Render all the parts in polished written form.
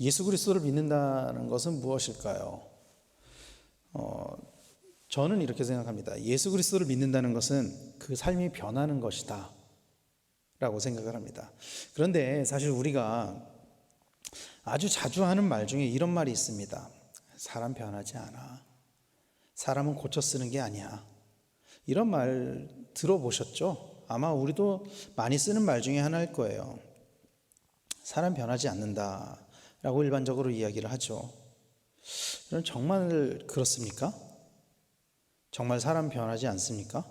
예수 그리스도를 믿는다는 것은 무엇일까요? 저는 이렇게 생각합니다. 예수 그리스도를 믿는다는 것은 그 삶이 변하는 것이다 라고 생각을 합니다. 그런데 사실 우리가 아주 자주 하는 말 중에 이런 말이 있습니다. 사람 변하지 않아. 사람은 고쳐 쓰는 게 아니야. 이런 말 들어보셨죠? 아마 우리도 많이 쓰는 말 중에 하나일 거예요. 사람 변하지 않는다 라고 일반적으로 이야기를 하죠. 그럼 정말 그렇습니까? 정말 사람 변하지 않습니까?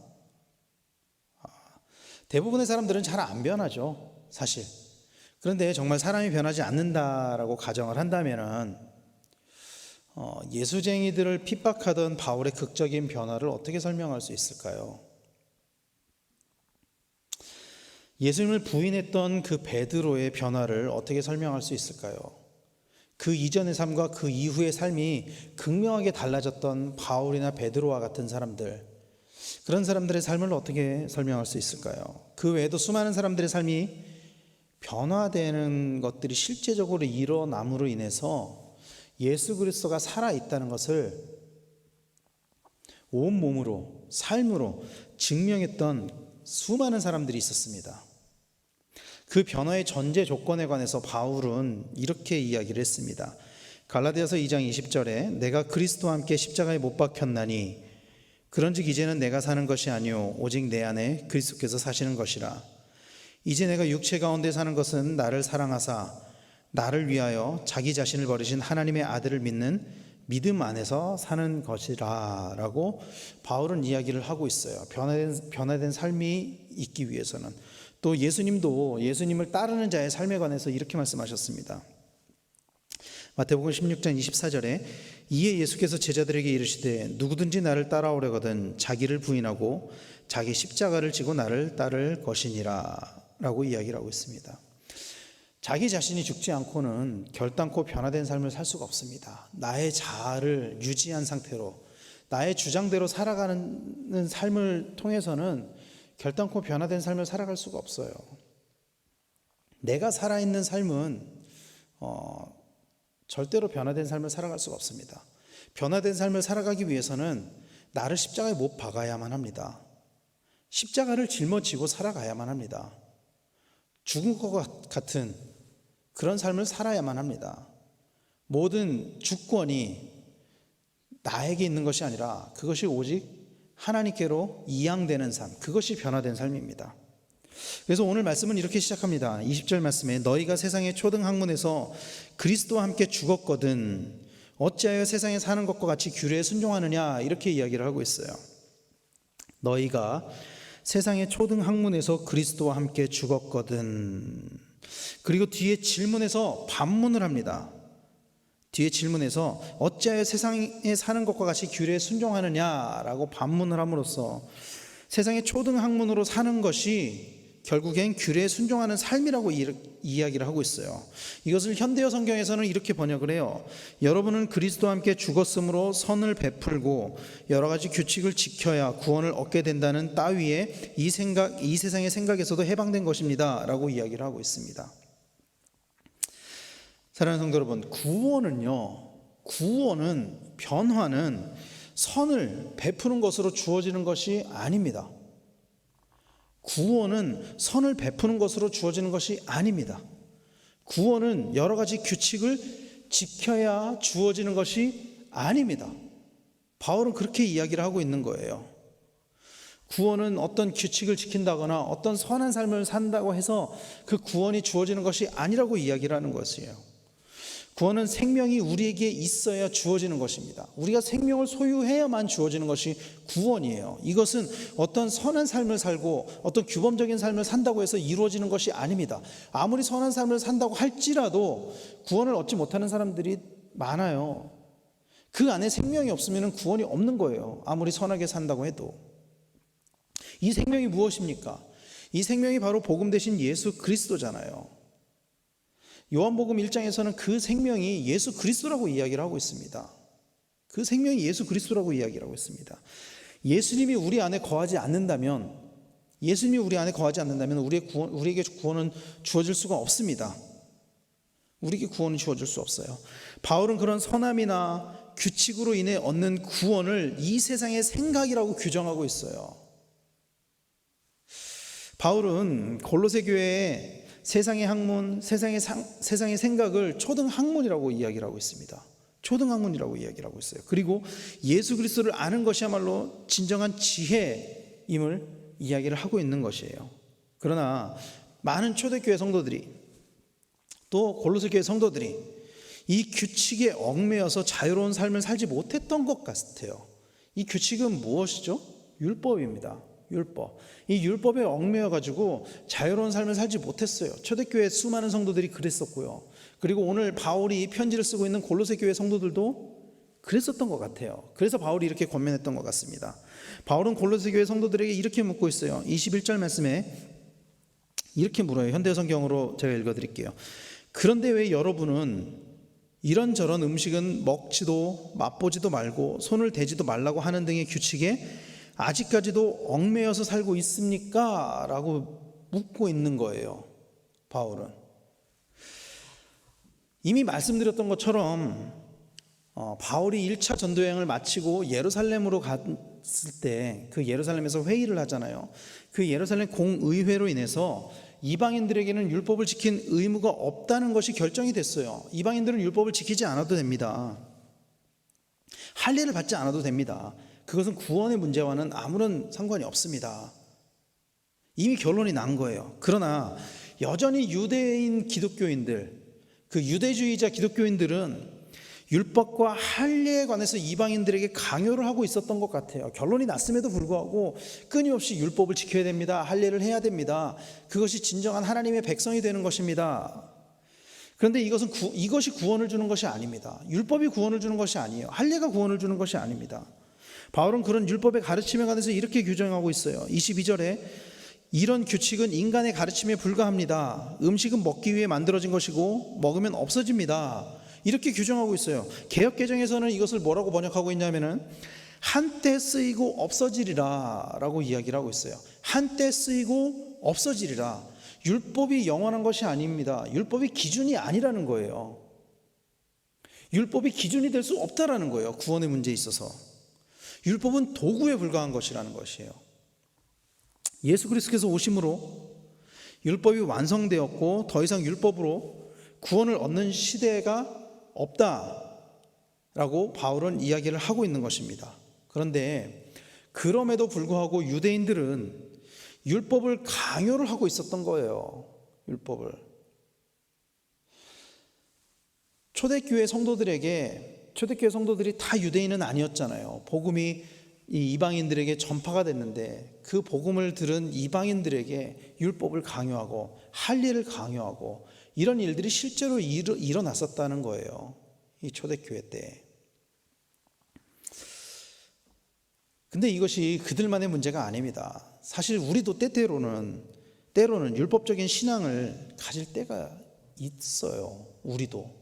대부분의 사람들은 잘 안 변하죠, 사실. 그런데 정말 사람이 변하지 않는다라고 가정을 한다면은 예수쟁이들을 핍박하던 바울의 극적인 변화를 어떻게 설명할 수 있을까요? 예수님을 부인했던 그 베드로의 변화를 어떻게 설명할 수 있을까요? 그 이전의 삶과 그 이후의 삶이 극명하게 달라졌던 바울이나 베드로와 같은 사람들, 그런 사람들의 삶을 어떻게 설명할 수 있을까요? 그 외에도 수많은 사람들의 삶이 변화되는 것들이 실제적으로 일어남으로 인해서 예수 그리스도가 살아있다는 것을 온몸으로, 삶으로 증명했던 수많은 사람들이 있었습니다. 그 변화의 전제 조건에 관해서 바울은 이렇게 이야기를 했습니다. 갈라디아서 2장 20절에 내가 그리스도와 함께 십자가에 못 박혔나니 그런즉 이제는 내가 사는 것이 아니요 오직 내 안에 그리스도께서 사시는 것이라. 이제 내가 육체 가운데 사는 것은 나를 사랑하사 나를 위하여 자기 자신을 버리신 하나님의 아들을 믿는 믿음 안에서 사는 것이라 라고 바울은 이야기를 하고 있어요. 변화된 삶이 있기 위해서는. 또 예수님도 예수님을 따르는 자의 삶에 관해서 이렇게 말씀하셨습니다. 마태복음 16장 24절에 이에 예수께서 제자들에게 이르시되 누구든지 나를 따라오려거든 자기를 부인하고 자기 십자가를 지고 나를 따를 것이니라 라고 이야기를 하고 있습니다. 자기 자신이 죽지 않고는 결단코 변화된 삶을 살 수가 없습니다. 나의 자아를 유지한 상태로 나의 주장대로 살아가는 삶을 통해서는 결단코 변화된 삶을 살아갈 수가 없어요. 내가 살아있는 삶은 절대로 변화된 삶을 살아갈 수가 없습니다. 변화된 삶을 살아가기 위해서는 나를 십자가에 못 박아야만 합니다. 십자가를 짊어지고 살아가야만 합니다. 죽은 것 같은 그런 삶을 살아야만 합니다. 모든 주권이 나에게 있는 것이 아니라 그것이 오직 하나님께로 이양되는 삶, 그것이 변화된 삶입니다. 그래서 오늘 말씀은 이렇게 시작합니다. 20절 말씀에 너희가 세상의 초등 학문에서 그리스도와 함께 죽었거든 어찌하여 세상에 사는 것과 같이 규례에 순종하느냐, 이렇게 이야기를 하고 있어요. 너희가 세상의 초등 학문에서 그리스도와 함께 죽었거든. 그리고 뒤에 질문에서 반문을 합니다. 뒤에 질문에서 어찌하여 세상에 사는 것과 같이 규례에 순종하느냐라고 반문을 함으로써 세상의 초등 학문으로 사는 것이 결국엔 규례에 순종하는 삶이라고 이야기를 하고 있어요. 이것을 현대어 성경에서는 이렇게 번역을 해요. 여러분은 그리스도와 함께 죽었으므로 선을 베풀고 여러 가지 규칙을 지켜야 구원을 얻게 된다는 따위의 이 세상의 생각에서도 해방된 것입니다 라고 이야기를 하고 있습니다. 사랑하는 성도 여러분, 구원은 변화는 선을 베푸는 것으로 주어지는 것이 아닙니다. 구원은 선을 베푸는 것으로 주어지는 것이 아닙니다. 구원은 여러 가지 규칙을 지켜야 주어지는 것이 아닙니다. 바울은 그렇게 이야기를 하고 있는 거예요. 구원은 어떤 규칙을 지킨다거나 어떤 선한 삶을 산다고 해서 그 구원이 주어지는 것이 아니라고 이야기를 하는 것이에요. 구원은 생명이 우리에게 있어야 주어지는 것입니다. 우리가 생명을 소유해야만 주어지는 것이 구원이에요. 이것은 어떤 선한 삶을 살고 어떤 규범적인 삶을 산다고 해서 이루어지는 것이 아닙니다. 아무리 선한 삶을 산다고 할지라도 구원을 얻지 못하는 사람들이 많아요. 그 안에 생명이 없으면 구원이 없는 거예요. 아무리 선하게 산다고 해도. 이 생명이 무엇입니까? 이 생명이 바로 복음 되신 예수 그리스도잖아요. 요한복음 1장에서는 그 생명이 예수 그리스도라고 이야기를 하고 있습니다. 그 생명이 예수 그리스도라고 이야기를 하고 있습니다. 예수님이 우리 안에 거하지 않는다면 우리에게 구원은 주어질 수가 없습니다. 우리에게 구원은 주어질 수 없어요. 바울은 그런 선함이나 규칙으로 인해 얻는 구원을 이 세상의 생각이라고 규정하고 있어요. 바울은 골로새 교회에 세상의 학문, 세상의 생각을 초등학문이라고 이야기를 하고 있습니다. 초등학문이라고 이야기를 하고 있어요. 그리고 예수 그리스도를 아는 것이야말로 진정한 지혜임을 이야기를 하고 있는 것이에요. 그러나 많은 초대교회 성도들이, 또 골로새 교회 성도들이 이 규칙에 얽매여서 자유로운 삶을 살지 못했던 것 같아요. 이 규칙은 무엇이죠? 율법입니다. 율법. 이 율법에 얽매여 가지고 자유로운 삶을 살지 못했어요. 초대교회 수많은 성도들이 그랬었고요. 그리고 오늘 바울이 편지를 쓰고 있는 골로새 교회 성도들도 그랬었던 것 같아요. 그래서 바울이 이렇게 권면했던 것 같습니다. 바울은 골로새 교회 성도들에게 이렇게 묻고 있어요. 21절 말씀에 이렇게 물어요. 현대 성경으로 제가 읽어드릴게요. 그런데 왜 여러분은 이런저런 음식은 먹지도 맛보지도 말고 손을 대지도 말라고 하는 등의 규칙에 아직까지도 얽매여서 살고 있습니까? 라고 묻고 있는 거예요. 바울은. 이미 말씀드렸던 것처럼 바울이 1차 전도여행을 마치고 예루살렘으로 갔을 때 그 예루살렘에서 회의를 하잖아요. 그 예루살렘 공의회로 인해서 이방인들에게는 율법을 지킨 의무가 없다는 것이 결정이 됐어요. 이방인들은 율법을 지키지 않아도 됩니다. 할례를 받지 않아도 됩니다. 그것은 구원의 문제와는 아무런 상관이 없습니다. 이미 결론이 난 거예요. 그러나 여전히 유대인 기독교인들, 그 유대주의자 기독교인들은 율법과 할례에 관해서 이방인들에게 강요를 하고 있었던 것 같아요. 결론이 났음에도 불구하고 끊임없이 율법을 지켜야 됩니다. 할례를 해야 됩니다. 그것이 진정한 하나님의 백성이 되는 것입니다. 그런데 이것이 구원을 주는 것이 아닙니다. 율법이 구원을 주는 것이 아니에요. 할례가 구원을 주는 것이 아닙니다. 바울은 그런 율법의 가르침에 관해서 이렇게 규정하고 있어요. 22절에 이런 규칙은 인간의 가르침에 불과합니다. 음식은 먹기 위해 만들어진 것이고 먹으면 없어집니다. 이렇게 규정하고 있어요. 개역개정에서는 이것을 뭐라고 번역하고 있냐면은 한때 쓰이고 없어지리라 라고 이야기를 하고 있어요. 한때 쓰이고 없어지리라. 율법이 영원한 것이 아닙니다. 율법이 기준이 아니라는 거예요. 율법이 기준이 될 수 없다라는 거예요. 구원의 문제에 있어서. 율법은 도구에 불과한 것이라는 것이에요. 예수 그리스도께서 오심으로 율법이 완성되었고 더 이상 율법으로 구원을 얻는 시대가 없다라고 바울은 이야기를 하고 있는 것입니다. 그런데 그럼에도 불구하고 유대인들은 율법을 강요를 하고 있었던 거예요. 율법을. 초대교회 성도들이 다 유대인은 아니었잖아요. 복음이 이 이방인들에게 전파가 됐는데 그 복음을 들은 이방인들에게 율법을 강요하고 할례를 강요하고 이런 일들이 실제로 일어났었다는 거예요. 이 초대교회 때. 근데 이것이 그들만의 문제가 아닙니다. 사실 우리도 때로는 율법적인 신앙을 가질 때가 있어요. 우리도.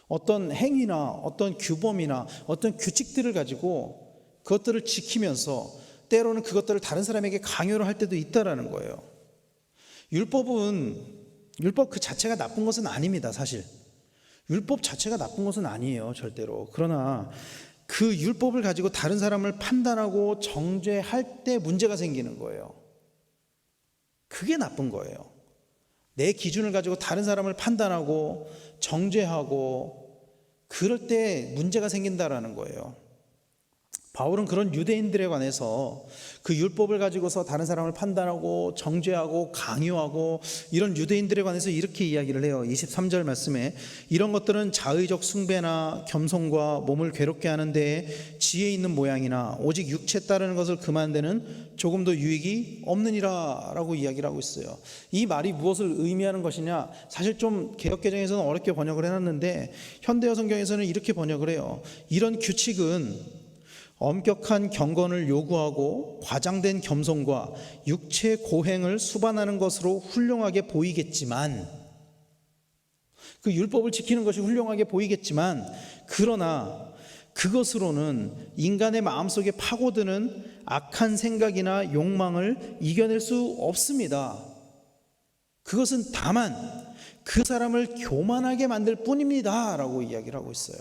어떤 행위나 어떤 규범이나 어떤 규칙들을 가지고 그것들을 지키면서 때로는 그것들을 다른 사람에게 강요를 할 때도 있다라는 거예요. 율법 그 자체가 나쁜 것은 아닙니다. 사실 율법 자체가 나쁜 것은 아니에요. 절대로. 그러나 그 율법을 가지고 다른 사람을 판단하고 정죄할 때 문제가 생기는 거예요. 그게 나쁜 거예요. 내 기준을 가지고 다른 사람을 판단하고 정죄하고 그럴 때 문제가 생긴다라는 거예요. 바울은 그런 유대인들에 관해서 그 율법을 가지고서 다른 사람을 판단하고 정죄하고 강요하고 이런 유대인들에 관해서 이렇게 이야기를 해요. 23절 말씀에 이런 것들은 자의적 숭배나 겸손과 몸을 괴롭게 하는 데에 지혜 있는 모양이나 오직 육체에 따르는 것을 금하는 데는 조금도 유익이 없느니라 라고 이야기를 하고 있어요. 이 말이 무엇을 의미하는 것이냐, 사실 좀 개역개정에서는 어렵게 번역을 해놨는데 현대어 성경에서는 이렇게 번역을 해요. 이런 규칙은 엄격한 경건을 요구하고 과장된 겸손과 육체 고행을 수반하는 것으로 훌륭하게 보이겠지만, 그 율법을 지키는 것이 훌륭하게 보이겠지만, 그러나 그것으로는 인간의 마음속에 파고드는 악한 생각이나 욕망을 이겨낼 수 없습니다. 그것은 다만 그 사람을 교만하게 만들 뿐입니다 라고 이야기를 하고 있어요.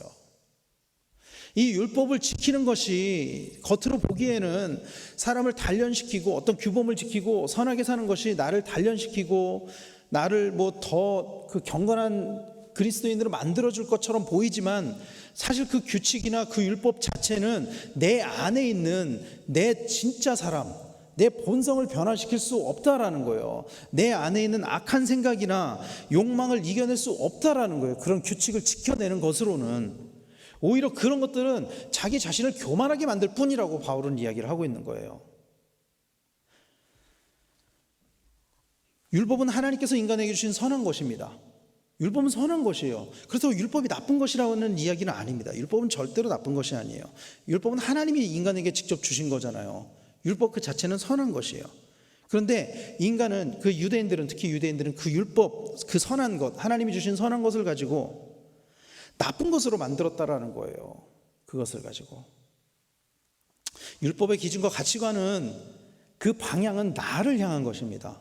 이 율법을 지키는 것이 겉으로 보기에는 사람을 단련시키고 어떤 규범을 지키고 선하게 사는 것이 나를 단련시키고 나를 뭐 더 그 경건한 그리스도인으로 만들어줄 것처럼 보이지만, 사실 그 규칙이나 그 율법 자체는 내 안에 있는 내 진짜 사람, 내 본성을 변화시킬 수 없다라는 거예요. 내 안에 있는 악한 생각이나 욕망을 이겨낼 수 없다라는 거예요. 그런 규칙을 지켜내는 것으로는. 오히려 그런 것들은 자기 자신을 교만하게 만들 뿐이라고 바울은 이야기를 하고 있는 거예요. 율법은 하나님께서 인간에게 주신 선한 것입니다. 율법은 선한 것이에요. 그래서 율법이 나쁜 것이라는 이야기는 아닙니다. 율법은 절대로 나쁜 것이 아니에요. 율법은 하나님이 인간에게 직접 주신 거잖아요. 율법 그 자체는 선한 것이에요. 그런데 인간은, 그 유대인들은, 특히 유대인들은 그 율법, 그 선한 것, 하나님이 주신 선한 것을 가지고 나쁜 것으로 만들었다라는 거예요. 그것을 가지고. 율법의 기준과 가치관은, 그 방향은 나를 향한 것입니다.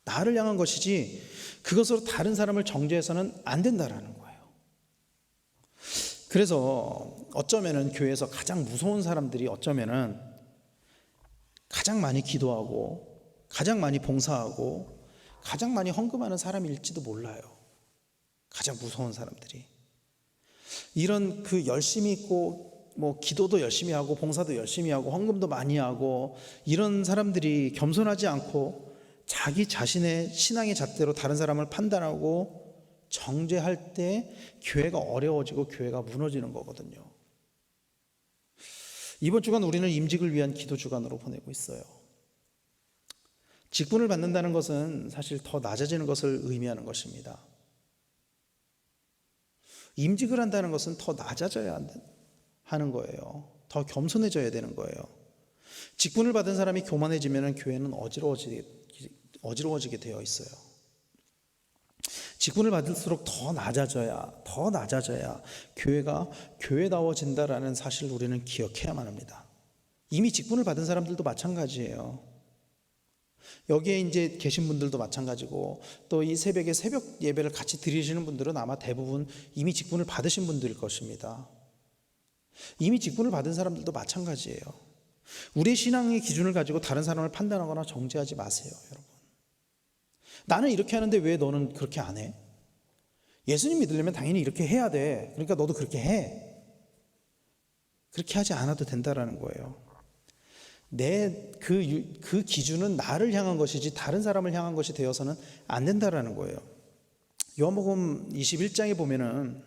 나를 향한 것이지 그것으로 다른 사람을 정죄해서는 안 된다라는 거예요. 그래서 어쩌면은 교회에서 가장 무서운 사람들이 어쩌면은 가장 많이 기도하고 가장 많이 봉사하고 가장 많이 헌금하는 사람일지도 몰라요. 가장 무서운 사람들이. 이런 그 열심히 있고 뭐 기도도 열심히 하고 봉사도 열심히 하고 헌금도 많이 하고 이런 사람들이 겸손하지 않고 자기 자신의 신앙의 잣대로 다른 사람을 판단하고 정죄할 때 교회가 어려워지고 교회가 무너지는 거거든요. 이번 주간 우리는 임직을 위한 기도 주간으로 보내고 있어요. 직분을 받는다는 것은 사실 더 낮아지는 것을 의미하는 것입니다. 임직을 한다는 것은 더 낮아져야 하는 거예요. 더 겸손해져야 되는 거예요. 직분을 받은 사람이 교만해지면 교회는 어지러워지게 되어 있어요. 직분을 받을수록 더 낮아져야 교회가 교회다워진다라는 사실을 우리는 기억해야만 합니다. 이미 직분을 받은 사람들도 마찬가지예요. 여기에 이제 계신 분들도 마찬가지고, 또 이 새벽에 새벽 예배를 같이 드리시는 분들은 아마 대부분 이미 직분을 받으신 분들일 것입니다. 이미 직분을 받은 사람들도 마찬가지예요. 우리의 신앙의 기준을 가지고 다른 사람을 판단하거나 정죄하지 마세요, 여러분. 나는 이렇게 하는데 왜 너는 그렇게 안 해? 예수님 믿으려면 당연히 이렇게 해야 돼. 그러니까 너도 그렇게 해. 그렇게 하지 않아도 된다라는 거예요. 그 기준은 나를 향한 것이지 다른 사람을 향한 것이 되어서는 안 된다라는 거예요. 요한복음 21장에 보면은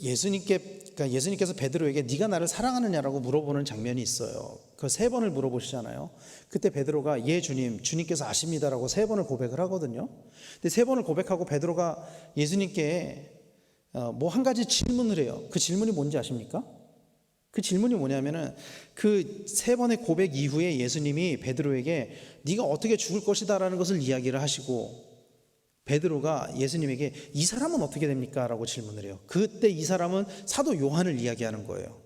예수님께서 베드로에게 네가 나를 사랑하느냐라고 물어보는 장면이 있어요. 그 3번을 물어보시잖아요. 그때 베드로가 예 주님, 주님께서 아십니다라고 3번을 고백을 하거든요. 근데 3번을 고백하고 베드로가 예수님께 뭐 한 가지 질문을 해요. 그 질문이 뭔지 아십니까? 그 질문이 뭐냐면은 그 3번의 고백 이후에 예수님이 베드로에게 네가 어떻게 죽을 것이다라는 것을 이야기를 하시고, 베드로가 예수님에게 이 사람은 어떻게 됩니까? 라고 질문을 해요. 그때 이 사람은 사도 요한을 이야기하는 거예요.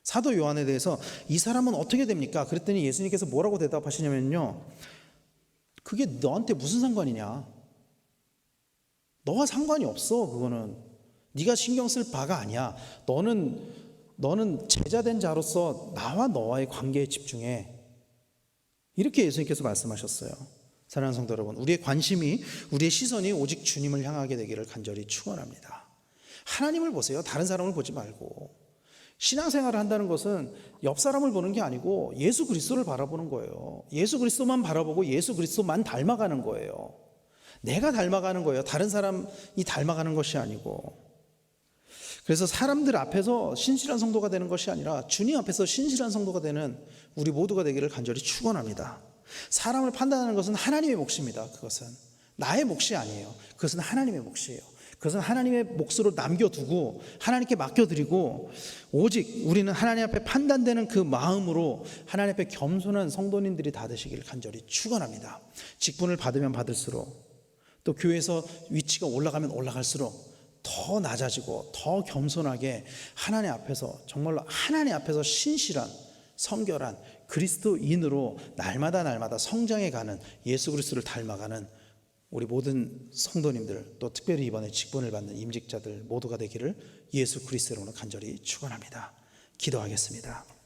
사도 요한에 대해서 이 사람은 어떻게 됩니까? 그랬더니 예수님께서 뭐라고 대답하시냐면요, 그게 너한테 무슨 상관이냐? 너와 상관이 없어. 그거는 네가 신경 쓸 바가 아니야. 너는 제자된 자로서 나와 너와의 관계에 집중해. 이렇게 예수님께서 말씀하셨어요. 사랑하는 성도 여러분, 우리의 관심이, 우리의 시선이 오직 주님을 향하게 되기를 간절히 축원합니다. 하나님을 보세요. 다른 사람을 보지 말고. 신앙생활을 한다는 것은 옆 사람을 보는 게 아니고 예수 그리스도를 바라보는 거예요. 예수 그리스도만 바라보고 예수 그리스도만 닮아가는 거예요. 내가 닮아가는 거예요. 다른 사람이 닮아가는 것이 아니고. 그래서 사람들 앞에서 신실한 성도가 되는 것이 아니라 주님 앞에서 신실한 성도가 되는 우리 모두가 되기를 간절히 축원합니다. 사람을 판단하는 것은 하나님의 몫입니다. 그것은 나의 몫이 아니에요. 그것은 하나님의 몫이에요. 그것은 하나님의 몫으로 남겨두고 하나님께 맡겨드리고, 오직 우리는 하나님 앞에 판단되는 그 마음으로 하나님 앞에 겸손한 성도님들이 다 되시기를 간절히 축원합니다. 직분을 받으면 받을수록, 또 교회에서 위치가 올라가면 올라갈수록 더 낮아지고 더 겸손하게 하나님 앞에서, 정말로 하나님 앞에서 신실한 성결한 그리스도인으로 날마다 성장해가는, 예수 그리스도를 닮아가는 우리 모든 성도님들, 또 특별히 이번에 직분을 받는 임직자들 모두가 되기를 예수 그리스도로 간절히 축원합니다. 기도하겠습니다.